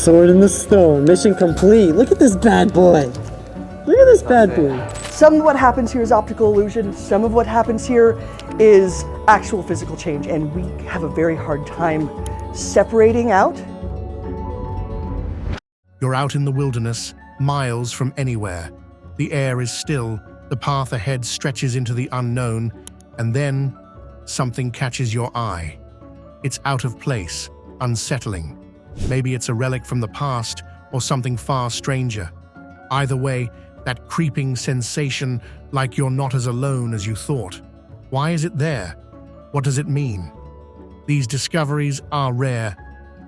Sword in the stone. Mission complete. Look at this bad boy. Look at this bad boy. Some of what happens here is optical illusion. Some of what happens here is actual physical change, and we have a very hard time separating out. You're out in the wilderness, miles from anywhere. The air is still, the path ahead stretches into the unknown, and then something catches your eye. It's out of place, unsettling. Maybe it's a relic from the past or something far stranger. Either way, that creeping sensation like you're not as alone as you thought. Why is it there? What does it mean? These discoveries are rare,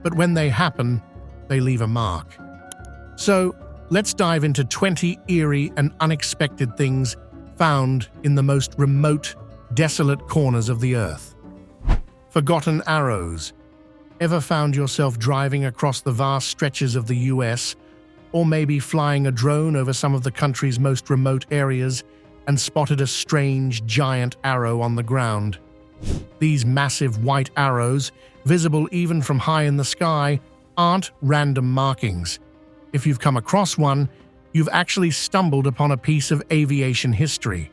but when they happen, they leave a mark. So, let's dive into 20 eerie and unexpected things found in the most remote, desolate corners of the Earth. Forgotten arrows. Ever found yourself driving across the vast stretches of the US, or maybe flying a drone over some of the country's most remote areas and spotted a strange, giant arrow on the ground? These massive white arrows, visible even from high in the sky, aren't random markings. If you've come across one, you've actually stumbled upon a piece of aviation history.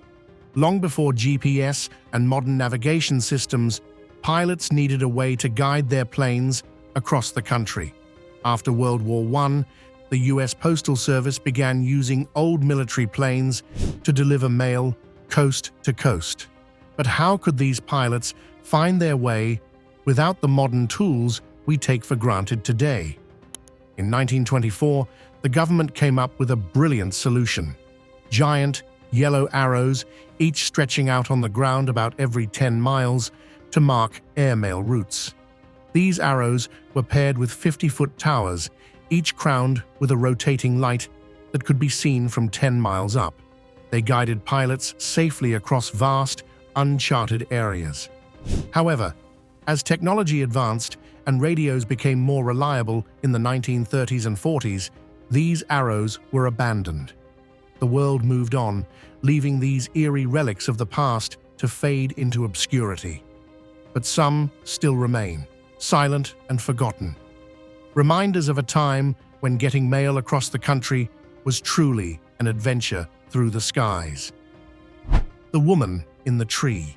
Long before GPS and modern navigation systems, pilots needed a way to guide their planes across the country. After World War I, the US Postal Service began using old military planes to deliver mail coast to coast. But how could these pilots find their way without the modern tools we take for granted today? In 1924, the government came up with a brilliant solution. Giant, yellow arrows, each stretching out on the ground about every 10 miles to mark airmail routes. These arrows were paired with 50-foot towers, each crowned with a rotating light that could be seen from 10 miles up. They guided pilots safely across vast, uncharted areas. However, as technology advanced and radios became more reliable in the 1930s and 40s, these arrows were abandoned. The world moved on, leaving these eerie relics of the past to fade into obscurity. But some still remain, silent and forgotten. Reminders of a time when getting mail across the country was truly an adventure through the skies. The woman in the tree.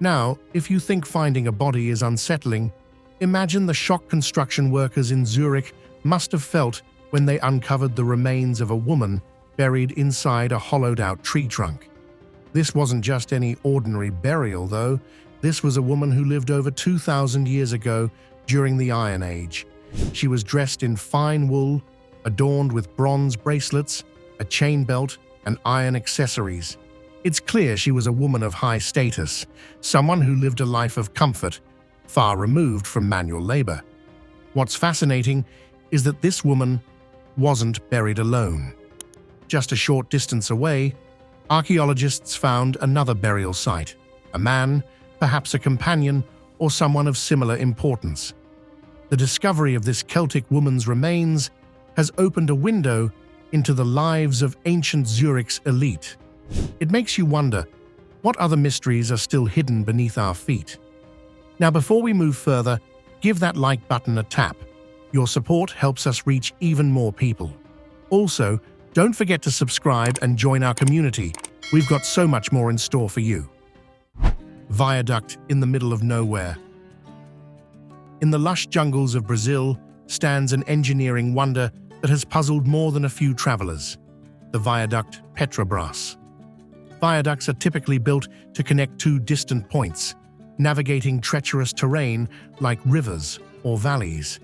Now, if you think finding a body is unsettling, imagine the shock construction workers in Zurich must have felt when they uncovered the remains of a woman buried inside a hollowed-out tree trunk. This wasn't just any ordinary burial, though. This was a woman who lived over 2,000 years ago during the Iron Age. She was dressed in fine wool, adorned with bronze bracelets, a chain belt, and iron accessories. It's clear she was a woman of high status, someone who lived a life of comfort, far removed from manual labor. What's fascinating is that this woman wasn't buried alone. Just a short distance away, archaeologists found another burial site, a man, perhaps a companion, or someone of similar importance. The discovery of this Celtic woman's remains has opened a window into the lives of ancient Zurich's elite. It makes you wonder, what other mysteries are still hidden beneath our feet? Now, before we move further, give that like button a tap. Your support helps us reach even more people. Also, don't forget to subscribe and join our community. We've got so much more in store for you. Viaduct in the middle of nowhere. In the lush jungles of Brazil stands an engineering wonder that has puzzled more than a few travelers: the viaduct Petrobras. Viaducts are typically built to connect two distant points, navigating treacherous terrain like rivers or valleys.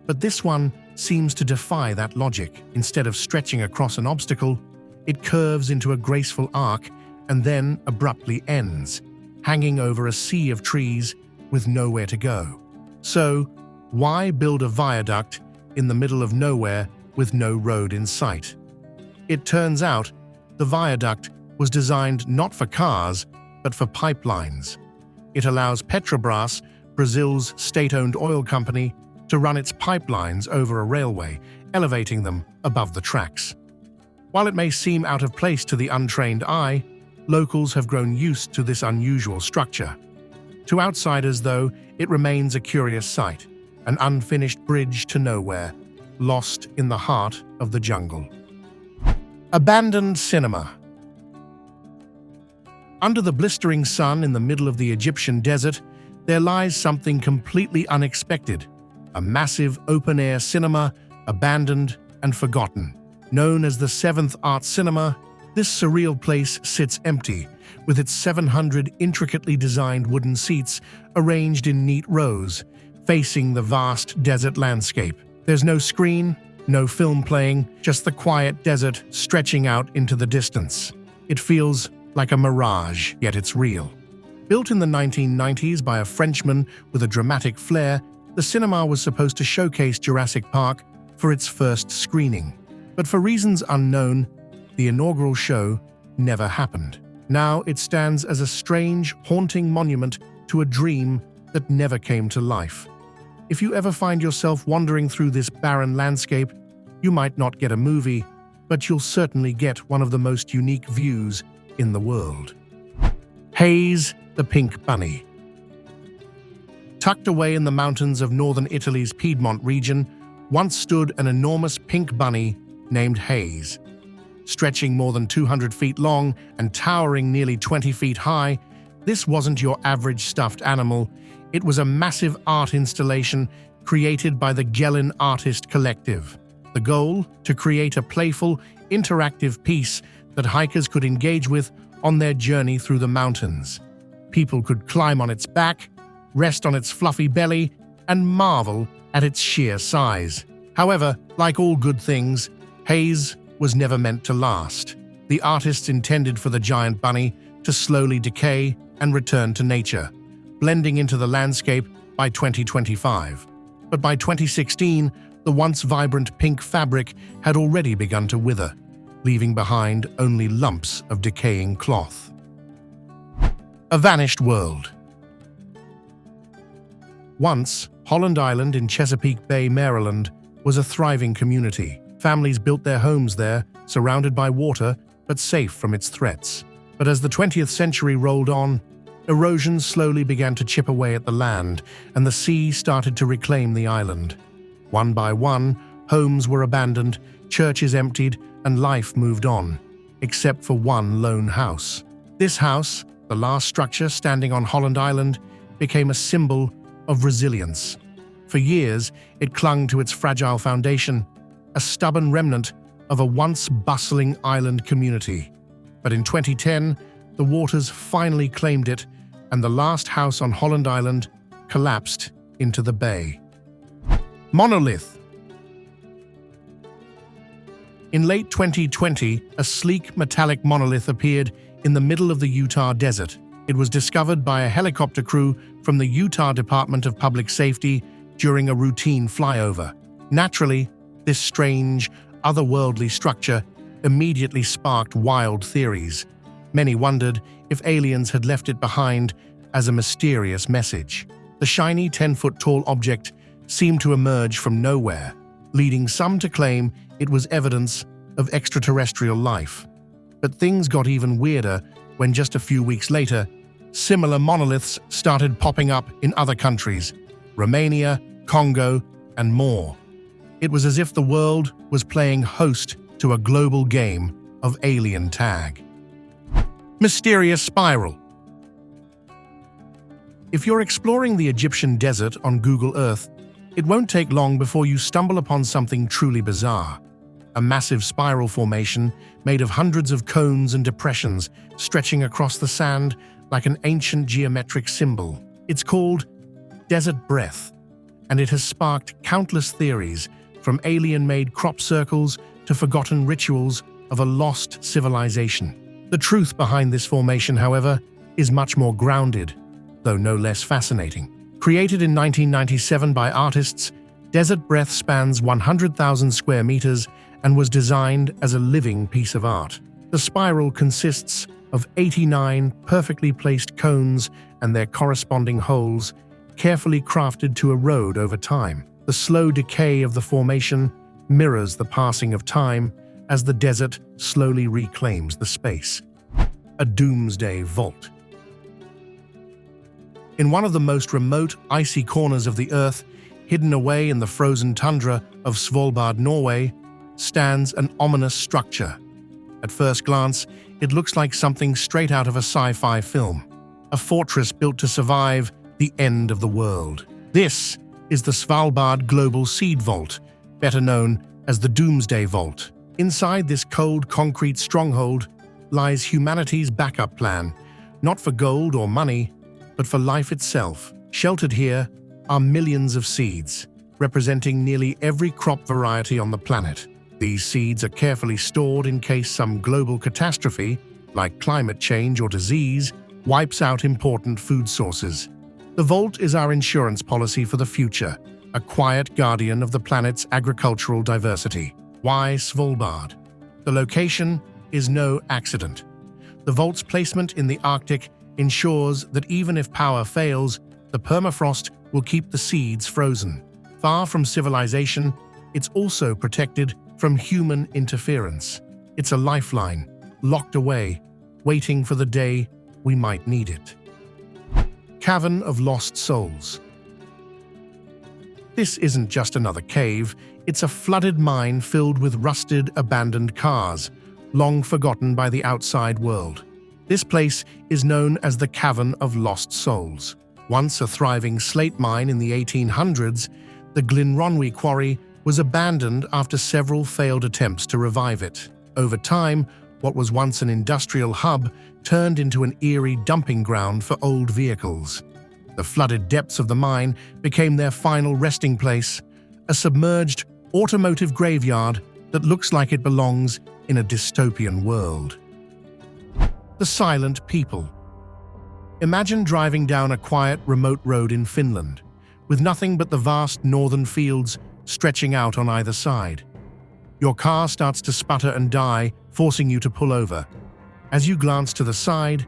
But this one seems to defy that logic. Instead of stretching across an obstacle, it curves into a graceful arc and then abruptly ends, hanging over a sea of trees with nowhere to go. So, why build a viaduct in the middle of nowhere with no road in sight? It turns out the viaduct was designed not for cars, but for pipelines. It allows Petrobras, Brazil's state-owned oil company, to run its pipelines over a railway, elevating them above the tracks. While it may seem out of place to the untrained eye, locals have grown used to this unusual structure. To outsiders, though, it remains a curious sight, an unfinished bridge to nowhere, lost in the heart of the jungle. Abandoned cinema. Under the blistering sun in the middle of the Egyptian desert, there lies something completely unexpected: a massive open-air cinema, abandoned and forgotten. Known as the Seventh Art Cinema, this surreal place sits empty, with its 700 intricately designed wooden seats arranged in neat rows, facing the vast desert landscape. There's no screen, no film playing, just the quiet desert stretching out into the distance. It feels like a mirage, yet it's real. Built in the 1990s by a Frenchman with a dramatic flair, the cinema was supposed to showcase Jurassic Park for its first screening. But for reasons unknown, the inaugural show never happened. Now it stands as a strange, haunting monument to a dream that never came to life. If you ever find yourself wandering through this barren landscape, you might not get a movie, but you'll certainly get one of the most unique views in the world. Hayes, the Pink Bunny. Tucked away in the mountains of northern Italy's Piedmont region, once stood an enormous pink bunny named Hayes. Stretching more than 200 feet long and towering nearly 20 feet high, this wasn't your average stuffed animal. It was a massive art installation created by the Gellin Artist Collective. The goal? To create a playful, interactive piece that hikers could engage with on their journey through the mountains. People could climb on its back, rest on its fluffy belly, and marvel at its sheer size. However, like all good things, Hayes was never meant to last. The artists intended for the giant bunny to slowly decay and return to nature, blending into the landscape by 2025. But by 2016, the once vibrant pink fabric had already begun to wither, leaving behind only lumps of decaying cloth. A vanished world. Once, Holland Island in Chesapeake Bay, Maryland, was a thriving community. Families built their homes there, surrounded by water, but safe from its threats. But as the 20th century rolled on, erosion slowly began to chip away at the land, and the sea started to reclaim the island. One by one, homes were abandoned, churches emptied, and life moved on, except for one lone house. This house, the last structure standing on Holland Island, became a symbol of resilience. For years, it clung to its fragile foundation, a stubborn remnant of a once bustling island community. But in 2010, the waters finally claimed it, and the last house on Holland Island collapsed into the bay. Monolith. In late 2020, a sleek metallic monolith appeared in the middle of the Utah desert. It was discovered by a helicopter crew from the Utah Department of Public Safety during a routine flyover. Naturally, this strange, otherworldly structure immediately sparked wild theories. Many wondered if aliens had left it behind as a mysterious message. The shiny 10-foot-tall object seemed to emerge from nowhere, leading some to claim it was evidence of extraterrestrial life. But things got even weirder when just a few weeks later, similar monoliths started popping up in other countries, Romania, Congo, and more. It was as if the world was playing host to a global game of alien tag. Mysterious spiral. If you're exploring the Egyptian desert on Google Earth, it won't take long before you stumble upon something truly bizarre. A massive spiral formation made of hundreds of cones and depressions stretching across the sand like an ancient geometric symbol. It's called desert breath, and it has sparked countless theories, from alien-made crop circles to forgotten rituals of a lost civilization. The truth behind this formation, however, is much more grounded, though no less fascinating. Created in 1997 by artists, Desert Breath spans 100,000 square meters and was designed as a living piece of art. The spiral consists of 89 perfectly placed cones and their corresponding holes, carefully crafted to erode over time. The slow decay of the formation mirrors the passing of time as the desert slowly reclaims the space. A doomsday vault. In one of the most remote, icy corners of the Earth, hidden away in the frozen tundra of Svalbard, Norway, stands an ominous structure. At first glance, it looks like something straight out of a sci-fi film, a fortress built to survive the end of the world. This is the Svalbard Global Seed Vault, better known as the Doomsday Vault. Inside this cold concrete stronghold lies humanity's backup plan, not for gold or money, but for life itself. Sheltered here are millions of seeds, representing nearly every crop variety on the planet. These seeds are carefully stored in case some global catastrophe, like climate change or disease, wipes out important food sources. The vault is our insurance policy for the future, a quiet guardian of the planet's agricultural diversity. Why Svalbard? The location is no accident. The vault's placement in the Arctic ensures that even if power fails, the permafrost will keep the seeds frozen. Far from civilization, it's also protected from human interference. It's a lifeline, locked away, waiting for the day we might need it. Cavern of Lost Souls. This isn't just another cave, it's a flooded mine filled with rusted, abandoned cars, long forgotten by the outside world. This place is known as the Cavern of Lost Souls. Once a thriving slate mine in the 1800s, the Glenronwy quarry was abandoned after several failed attempts to revive it. Over time, what was once an industrial hub turned into an eerie dumping ground for old vehicles. The flooded depths of the mine became their final resting place, a submerged automotive graveyard that looks like it belongs in a dystopian world. The Silent People. Imagine driving down a quiet, remote road in Finland, with nothing but the vast northern fields stretching out on either side. Your car starts to sputter and die, forcing you to pull over. As you glance to the side,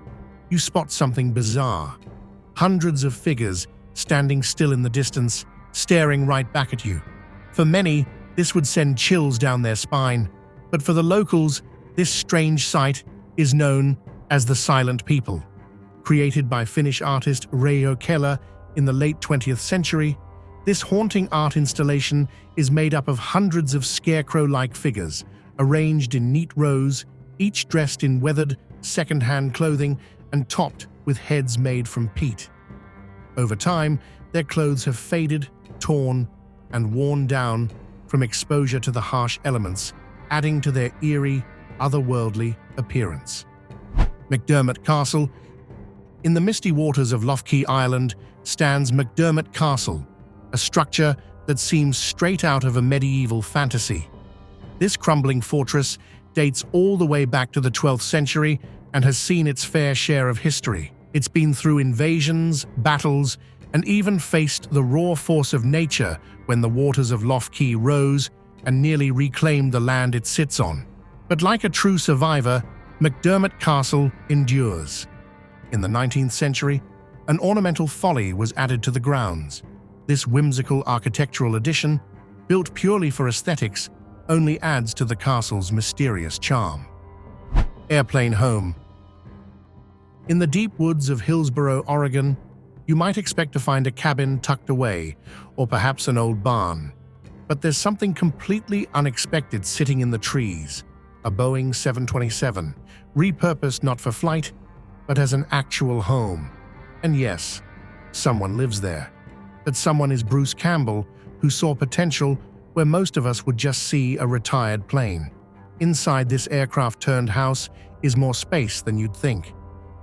you spot something bizarre. Hundreds of figures standing still in the distance, staring right back at you. For many, this would send chills down their spine, but for the locals, this strange sight is known as the Silent People. Created by Finnish artist Reijo Kela in the late 20th century, this haunting art installation is made up of hundreds of scarecrow-like figures, arranged in neat rows, each dressed in weathered, second-hand clothing and topped with heads made from peat. Over time, their clothes have faded, torn, and worn down from exposure to the harsh elements, adding to their eerie, otherworldly appearance. McDermott Castle. In the misty waters of Lough Island stands McDermott Castle, a structure that seems straight out of a medieval fantasy. This crumbling fortress dates all the way back to the 12th century and has seen its fair share of history. It's been through invasions, battles, and even faced the raw force of nature when the waters of Lough rose and nearly reclaimed the land it sits on. But like a true survivor, McDermott Castle endures. In the 19th century, an ornamental folly was added to the grounds. This whimsical architectural addition, built purely for aesthetics, only adds to the castle's mysterious charm. Airplane Home. In the deep woods of Hillsboro, Oregon, you might expect to find a cabin tucked away, or perhaps an old barn. But there's something completely unexpected sitting in the trees, a Boeing 727, repurposed not for flight, but as an actual home. And yes, someone lives there. That someone is Bruce Campbell, who saw potential where most of us would just see a retired plane. Inside this aircraft-turned house is more space than you'd think.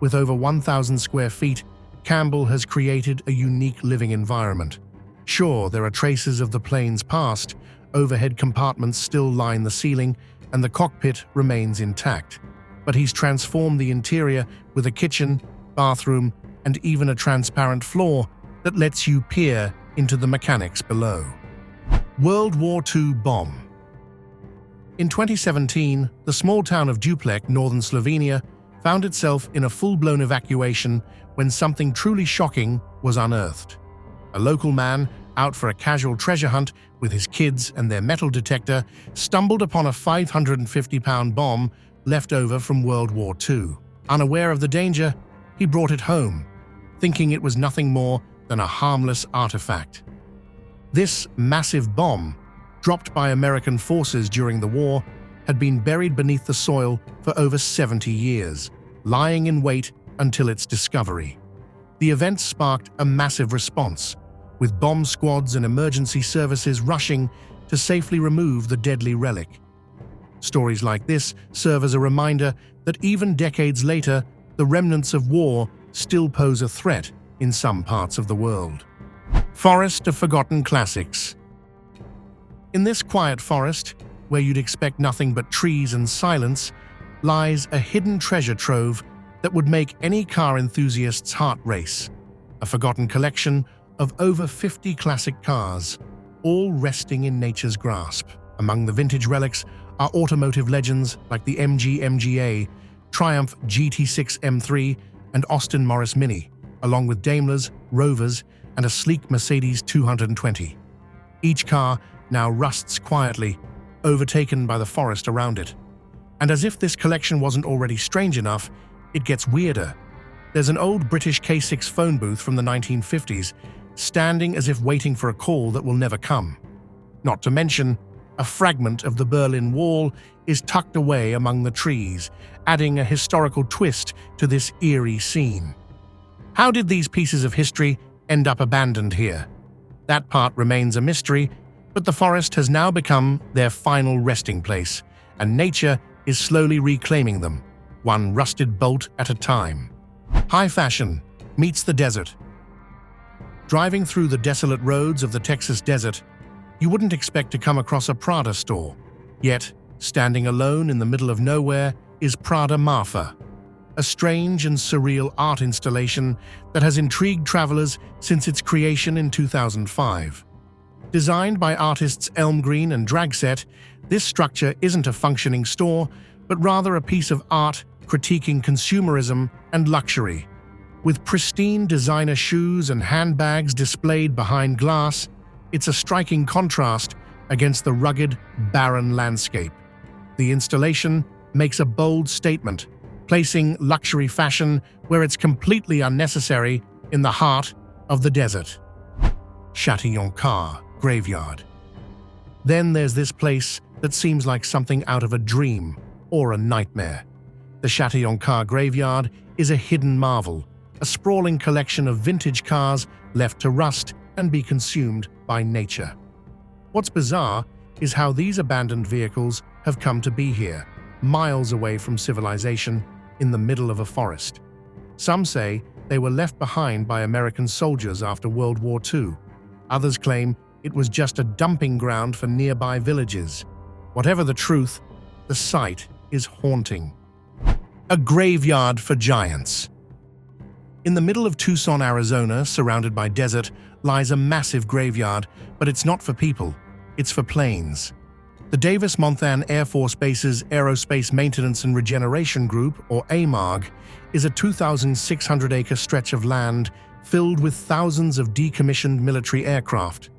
With over 1,000 square feet, Campbell has created a unique living environment. Sure, there are traces of the plane's past, overhead compartments still line the ceiling, and the cockpit remains intact. But he's transformed the interior with a kitchen, bathroom, and even a transparent floor that lets you peer into the mechanics below. World War II bomb. In 2017, the small town of Duplek, northern Slovenia, found itself in a full-blown evacuation when something truly shocking was unearthed. A local man, out for a casual treasure hunt with his kids and their metal detector, stumbled upon a 550-pound bomb left over from World War II. Unaware of the danger, he brought it home, thinking it was nothing more than a harmless artifact. This massive bomb, dropped by American forces during the war, had been buried beneath the soil for over 70 years, lying in wait until its discovery. The event sparked a massive response, with bomb squads and emergency services rushing to safely remove the deadly relic. Stories like this serve as a reminder that even decades later, the remnants of war still pose a threat in some parts of the world. Forest of Forgotten Classics. In this quiet forest, where you'd expect nothing but trees and silence, lies a hidden treasure trove that would make any car enthusiast's heart race. A forgotten collection of over 50 classic cars, all resting in nature's grasp. Among the vintage relics are automotive legends like the MG MGA, Triumph GT6 M3, and Austin Morris Mini, along with Daimlers, Rovers, and a sleek Mercedes 220. Each car now rusts quietly, overtaken by the forest around it. And as if this collection wasn't already strange enough, it gets weirder. There's an old British K6 phone booth from the 1950s, standing as if waiting for a call that will never come. Not to mention, a fragment of the Berlin Wall is tucked away among the trees, adding a historical twist to this eerie scene. How did these pieces of history end up abandoned here? That part remains a mystery, but the forest has now become their final resting place, and nature is slowly reclaiming them, one rusted bolt at a time. High fashion meets the desert. Driving through the desolate roads of the Texas desert, you wouldn't expect to come across a Prada store. Yet, standing alone in the middle of nowhere is Prada Marfa, a strange and surreal art installation that has intrigued travelers since its creation in 2005. Designed by artists Elmgreen and Dragset, this structure isn't a functioning store, but rather a piece of art critiquing consumerism and luxury. With pristine designer shoes and handbags displayed behind glass, it's a striking contrast against the rugged, barren landscape. The installation makes a bold statement, placing luxury fashion where it's completely unnecessary in the heart of the desert. Châtillon Graveyard. Then there's this place that seems like something out of a dream or a nightmare. The Châtillon Graveyard is a hidden marvel, a sprawling collection of vintage cars left to rust and be consumed by nature. What's bizarre is how these abandoned vehicles have come to be here, miles away from civilization, in the middle of a forest. Some say they were left behind by American soldiers after World War II. Others claim it was just a dumping ground for nearby villages. Whatever the truth, the site is haunting. A graveyard for giants. In the middle of Tucson, Arizona, surrounded by desert, lies a massive graveyard, but it's not for people, it's for planes. The Davis-Monthan Air Force Base's Aerospace Maintenance and Regeneration Group, or AMARG, is a 2,600-acre stretch of land filled with thousands of decommissioned military aircraft.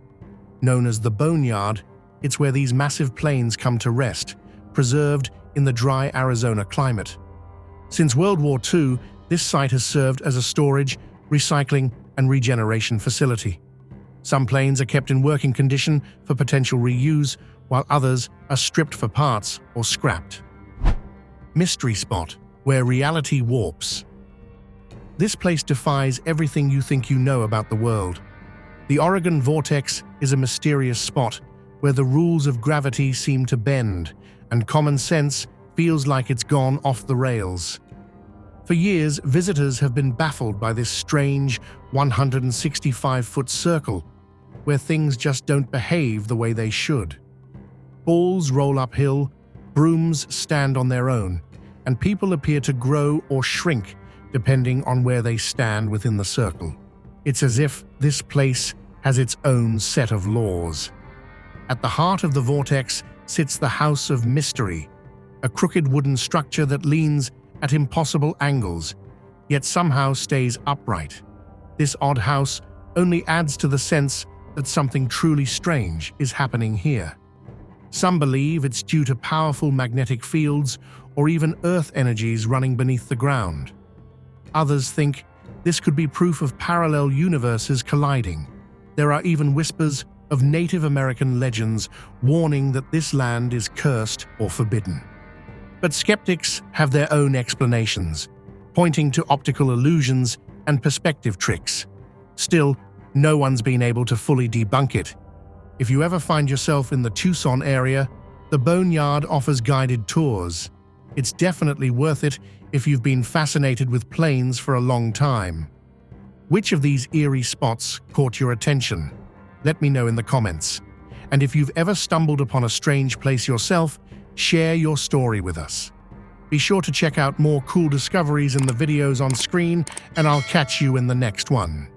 Known as the Boneyard, it's where these massive planes come to rest, preserved in the dry Arizona climate. Since World War II, this site has served as a storage, recycling, and regeneration facility. Some planes are kept in working condition for potential reuse, while others are stripped for parts or scrapped. Mystery Spot, where reality warps. This place defies everything you think you know about the world. The Oregon Vortex is a mysterious spot where the rules of gravity seem to bend, and common sense feels like it's gone off the rails. For years, visitors have been baffled by this strange 165-foot circle where things just don't behave the way they should. Balls roll uphill, brooms stand on their own, and people appear to grow or shrink depending on where they stand within the circle. It's as if this place has its own set of laws. At the heart of the vortex sits the House of Mystery, a crooked wooden structure that leans at impossible angles, yet somehow stays upright. This odd house only adds to the sense that something truly strange is happening here. Some believe it's due to powerful magnetic fields or even earth energies running beneath the ground. Others think this could be proof of parallel universes colliding. There are even whispers of Native American legends warning that this land is cursed or forbidden. But skeptics have their own explanations, pointing to optical illusions and perspective tricks. Still, no one's been able to fully debunk it. If you ever find yourself in the Tucson area, the Boneyard offers guided tours. It's definitely worth it if you've been fascinated with planes for a long time. Which of these eerie spots caught your attention? Let me know in the comments. And if you've ever stumbled upon a strange place yourself, share your story with us. Be sure to check out more cool discoveries in the videos on screen, and I'll catch you in the next one.